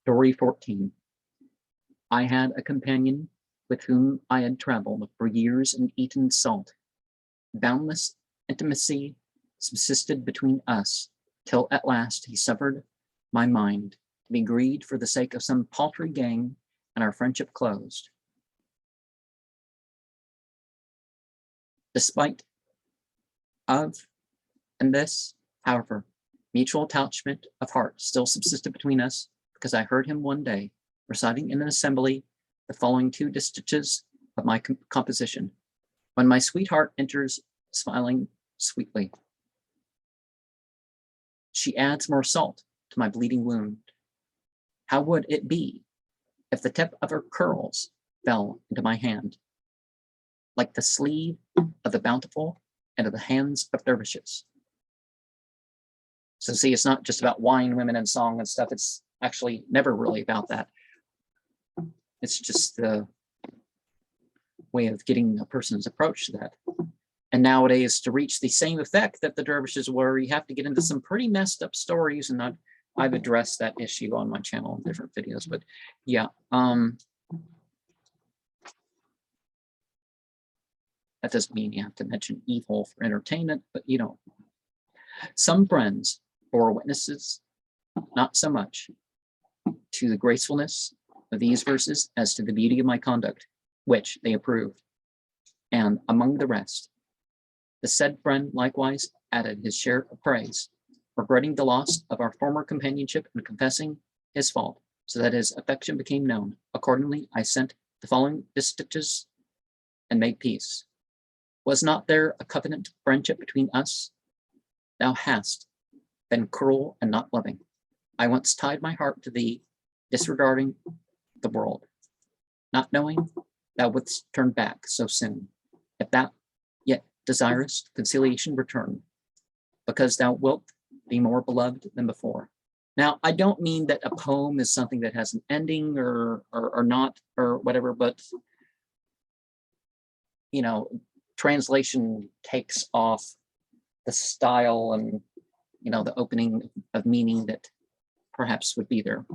Story 14. I had a companion with whom I had traveled for years and eaten salt. Boundless intimacy subsisted between us, till at last he suffered my mind to be greed for the sake of some paltry gain, and our friendship closed. Despite of and this, however, mutual attachment of heart still subsisted between us, because I heard him one day reciting in an assembly the following two distiches of my composition. When my sweetheart enters smiling sweetly, she adds more salt to my bleeding wound. How would it be if the tip of her curls fell into my hand, like the sleeve of the bountiful and of the hands of dervishes? So see, it's not just about wine, women, and song and stuff. It's actually never really about that. It's just the way of getting a person's approach to that. And nowadays, to reach the same effect that the dervishes were, you have to get into some pretty messed up stories, and I've addressed that issue on my channel in different videos. But yeah, that doesn't mean you have to mention evil for entertainment, but you know, some friends or witnesses, not so much to the gracefulness of these verses as to the beauty of my conduct, which they approved. And among the rest, the said friend likewise added his share of praise, regretting the loss of our former companionship and confessing his fault, so that his affection became known. Accordingly, I sent the following distiches and made peace. Was not there a covenant of friendship between us? Thou hast been cruel and not loving. I once tied my heart to thee, disregarding the world, not knowing thou wouldst turn back so soon. If thou yet desirest conciliation, return, because thou wilt be more beloved than before. Now, I don't mean that a poem is something that has an ending or not or whatever, but you know, translation takes off the style and you know the opening of meaning that perhaps would be there.